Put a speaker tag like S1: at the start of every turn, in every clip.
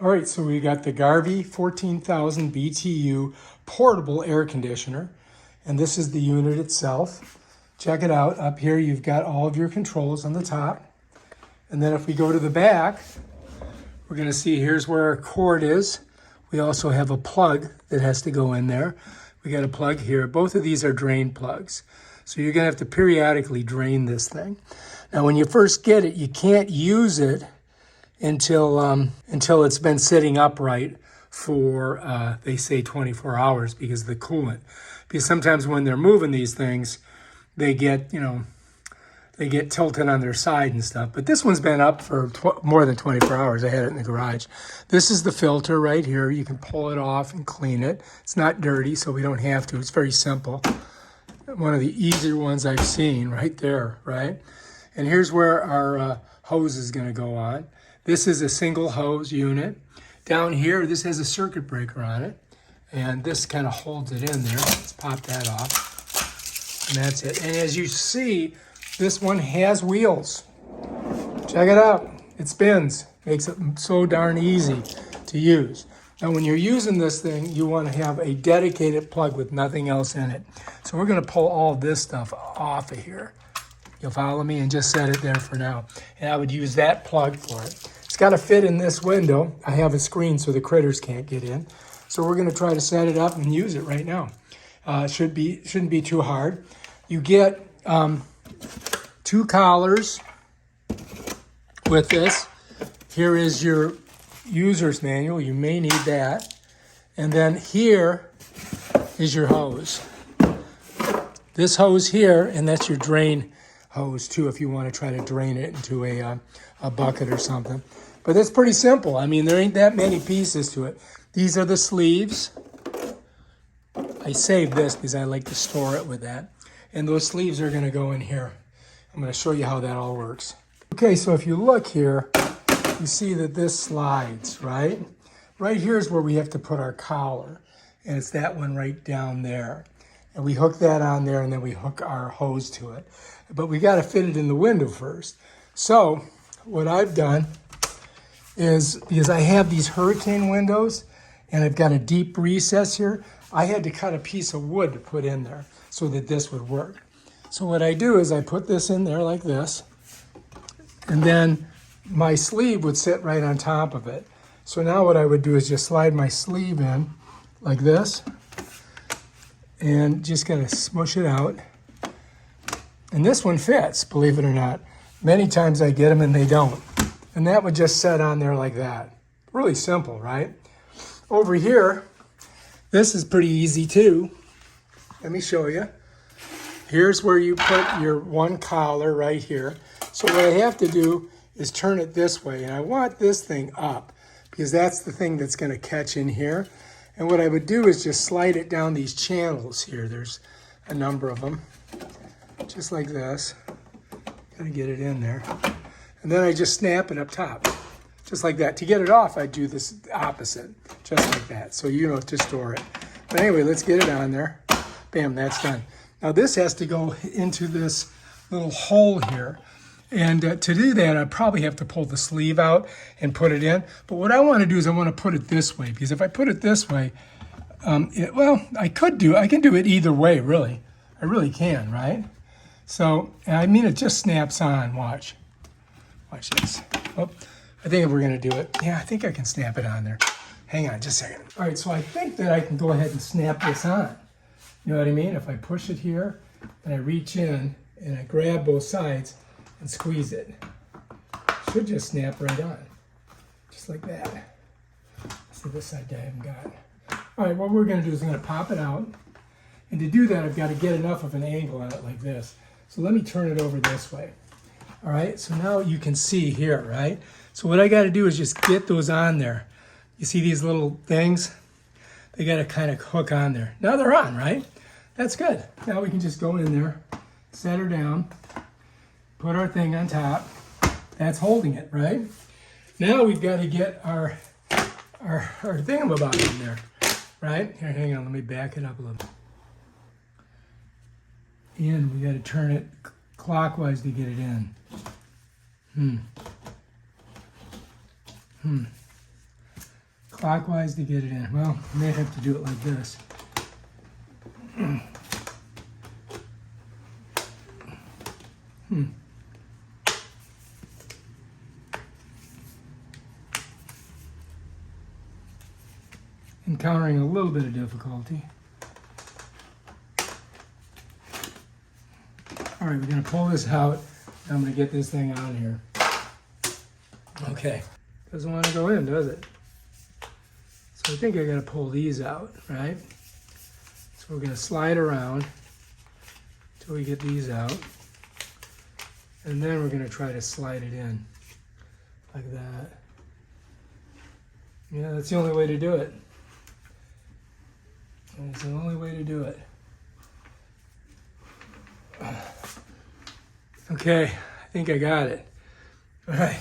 S1: All right, so we got the Garvee 14,000 BTU portable air conditioner, and this is the unit itself. Check it out. Up here you've got all of your controls on the top. And then if we go to the back, we're going to see here's where our cord is. We also have a plug that has to go in there. We got a plug here. Both of these are drain plugs. So you're going to have to periodically drain this thing. Now when you first get it, you can't use it until it's been sitting upright for, they say 24 hours because of the coolant. Because sometimes when they're moving these things, they get, they get tilted on their side and stuff. But this one's been up for more than 24 hours. I had it in the garage. This is the filter right here. You can pull it off and clean it. It's not dirty, so we don't have to. It's very simple. One of the easier ones I've seen right there, right? And here's where our hose is going to go on. This is a single hose unit. Down here, this has a circuit breaker on it. And this kind of holds it in there. Let's pop that off. And that's it. And as you see, this one has wheels. Check it out. It spins. Makes it so darn easy to use. Now, when you're using this thing, you want to have a dedicated plug with nothing else in it. So we're going to pull all this stuff off of here. You'll follow me, and just set it there for now. And I would use that plug for it. It's got to fit in this window. I have a screen so the critters can't get in. So we're going to try to set it up and use it right now. Shouldn't be too hard. You get 2 collars with this. Here is your user's manual. You may need that. And then here is your hose. This hose here, and that's your drain hose too if you want to try to drain it into a bucket or something. But that's pretty simple. I mean, there ain't that many pieces to it. These are the sleeves. I saved this because I like to store it with that. And those sleeves are going to go in here. I'm going to show you how that all works. Okay, so if you look here, you see that this slides, right? Right here is where we have to put our collar. And it's that one right down there. And we hook that on there, and then we hook our hose to it. But we got to fit it in the window first. So what I've done is, because I have these hurricane windows and I've got a deep recess here, I had to cut a piece of wood to put in there so that this would work. So what I do is I put this in there like this, and then my sleeve would sit right on top of it. So now what I would do is just slide my sleeve in like this and just kind of smush it out. And this one fits, believe it or not. Many times I get them and they don't. And that would just set on there like that. Really simple, right? Over here, this is pretty easy too. Let me show you. Here's where you put your one collar right here. So what I have to do is turn it this way. And I want this thing up because that's the thing that's going to catch in here. And what I would do is just slide it down these channels here. There's a number of them. Just like this. Gotta get it in there. And then I just snap it up top. Just like that. To get it off, I do this opposite. Just like that. So you know to store it. But anyway, let's get it on there. Bam, that's done. Now this has to go into this little hole here. And to do that, I probably have to pull the sleeve out and put it in. But what I want to do is I want to put it this way. Because if I put it this way, I can do it either way, really. I really can, right? So, I mean, it just snaps on. Watch this. Oh, I think we're going to do it. Yeah, I think I can snap it on there. Hang on just a second. All right, so I think that I can go ahead and snap this on. You know what I mean? If I push it here and I reach in and I grab both sides and squeeze it, should just snap right on. Just like that. See, this side I haven't got. All right, what we're going to do is I'm going to pop it out. And to do that, I've got to get enough of an angle on it like this. So let me turn it over this way. All right, so now you can see here, right? So what I got to do is just get those on there. You see these little things? They got to kind of hook on there. Now they're on, right? That's good. Now we can just go in there, set her down, put our thing on top. That's holding it, right? Now we've got to get our thingamabob in there, right? Here, hang on, let me back it up a little. And we got to turn it clockwise to get it in. clockwise to get it in. Well, I may have to do it like this. Encountering a little bit of difficulty. All right, we're gonna pull this out. I'm gonna get this thing on here. Okay, doesn't want to go in, does it? So I think I gotta pull these out, right? So we're gonna slide around till we get these out. And then we're gonna try to slide it in like that. Yeah, that's the only way to do it. That's the only way to do it. Okay, I think I got it. All right.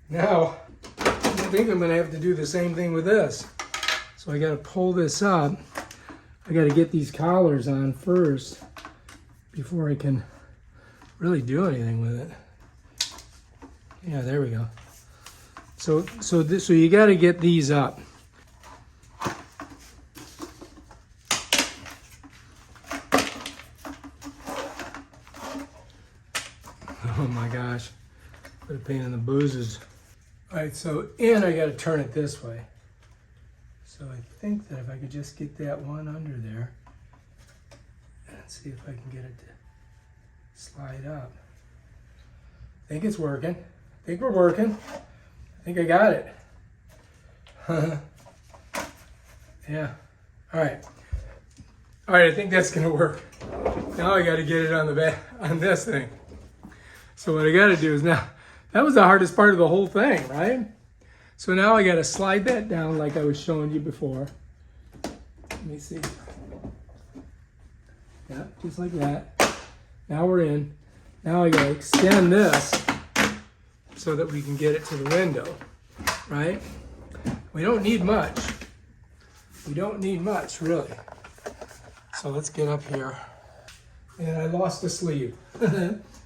S1: Now, I think I'm gonna have to do the same thing with this. So I gotta pull this up. I gotta get these collars on first before I can really do anything with it. Yeah, there we go. So you gotta get these up. Oh my gosh, what a pain in the boozes. All right, so I gotta turn it this way. So I think that if I could just get that one under there, and see if I can get it to slide up. I think it's working. I think we're working. I think I got it. Yeah, all right. All right, I think that's gonna work. Now I gotta get it on the back, on this thing. So what I gotta do is now, that was the hardest part of the whole thing, right? So now I gotta slide that down like I was showing you before. Let me see. Yeah, just like that. Now we're in. Now I gotta extend this so that we can get it to the window, right? We don't need much. We don't need much, really. So let's get up here. And I lost the sleeve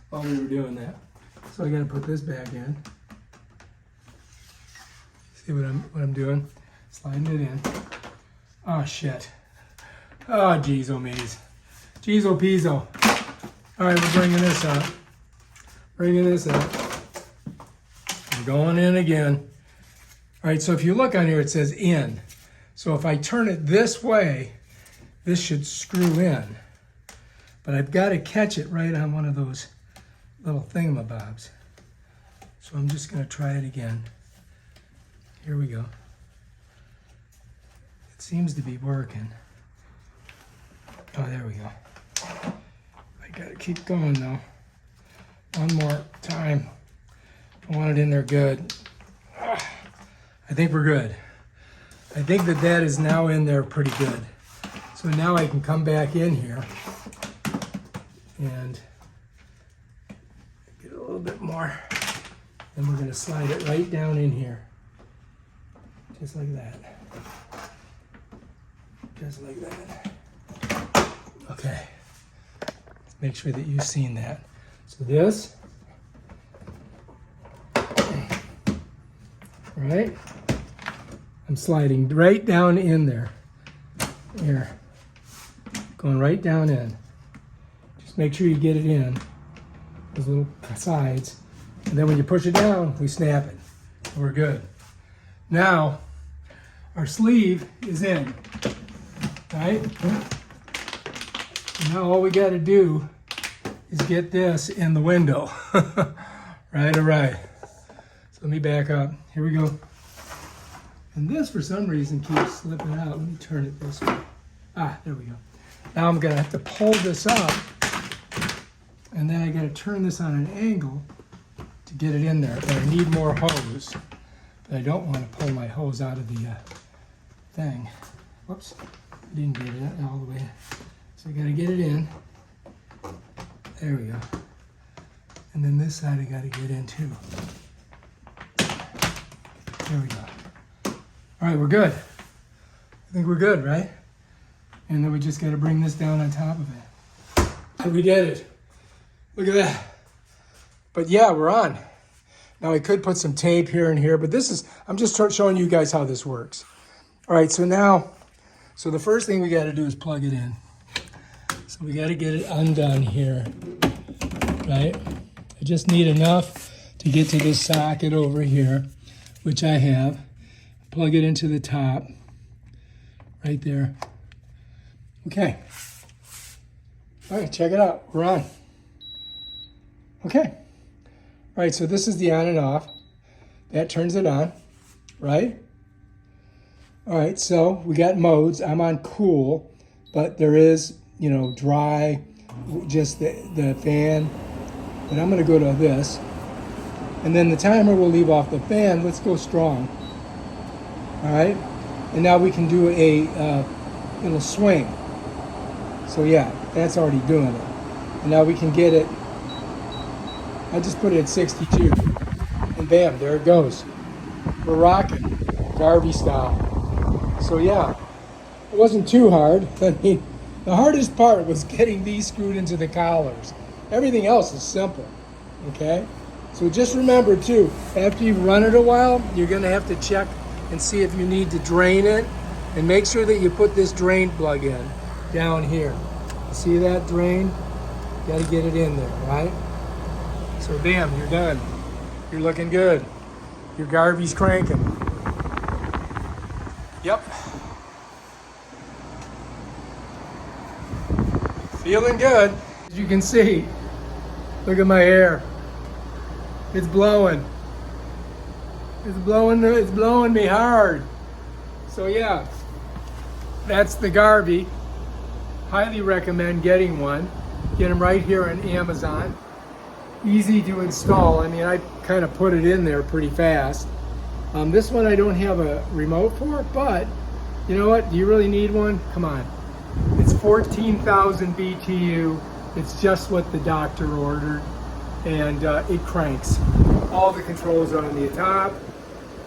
S1: while we were doing that. So I gotta put this back in. See what I'm doing? Sliding it in. Oh shit. Oh geez, oh me's. Geez, oh peas-o. All right, we're bringing this up. Bringing this up. I'm going in again. All right, so if you look on here, it says in. So if I turn it this way, this should screw in. But I've got to catch it right on one of those little thingamabobs. So I'm just going to try it again. Here we go. It seems to be working. Oh, there we go. I got to keep going though. One more time. I want it in there good. I think we're good. I think that is now in there pretty good. So now I can come back in here and get a little bit more. And we're going to slide it right down in here. Just like that. Just like that. Okay. Let's make sure that you've seen that. So this, right? I'm sliding right down in there. Here. Going right down in. Just make sure you get it in. Those little sides. And then when you push it down, we snap it. We're good. Now, our sleeve is in. Right? And now all we got to do is get this in the window. Right, all right. So let me back up. Here we go. And this, for some reason, keeps slipping out. Let me turn it this way. Ah, there we go. Now I'm going to have to pull this up. And then I got to turn this on an angle to get it in there. But I need more hose. But I don't want to pull my hose out of the thing. Whoops. I didn't get it all the way. So I got to get it in. There we go. And then this side I got to get in too. There we go. All right, we're good. I think we're good, right? And then we just got to bring this down on top of it. And we did it. Look at that. But yeah, we're on. Now I could put some tape here and here, but I'm just showing you guys how this works. All right, so the first thing we got to do is plug it in. So we got to get it undone here, right? I just need enough to get to this socket over here, which I have. Plug it into the top, right there. Okay. All right, check it out. We're on. Okay. All right, so this is the on and off. That turns it on, right? All right, so we got modes. I'm on cool, but there is, dry, just the fan. But I'm gonna go to this. And then the timer will leave off the fan. Let's go strong. All right, and now we can do a little swing. So yeah, that's already doing it. And now we can get it. I just put it at 62, and bam, there it goes. We're rocking, Garvee style. So yeah, it wasn't too hard. I mean, the hardest part was getting these screwed into the collars. Everything else is simple, okay? So just remember too, after you've run it a while, you're gonna have to check and see if you need to drain it, and make sure that you put this drain plug in down here. See that drain? Got to get it in there, right? So bam, you're done. You're looking good. Your Garvee's cranking. Yep. Feeling good. As you can see, look at my hair. It's blowing. It's blowing me hard. So yeah, that's the Garvee. Highly recommend getting one. Get them right here on Amazon. Easy to install. I mean, I kind of put it in there pretty fast. This one I don't have a remote for, but you know what? Do you really need one? Come on. It's 14,000 BTU. It's just what the doctor ordered, and it cranks. All the controls are on the top,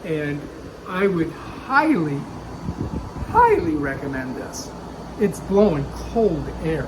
S1: and I would highly, highly recommend this. It's blowing cold air.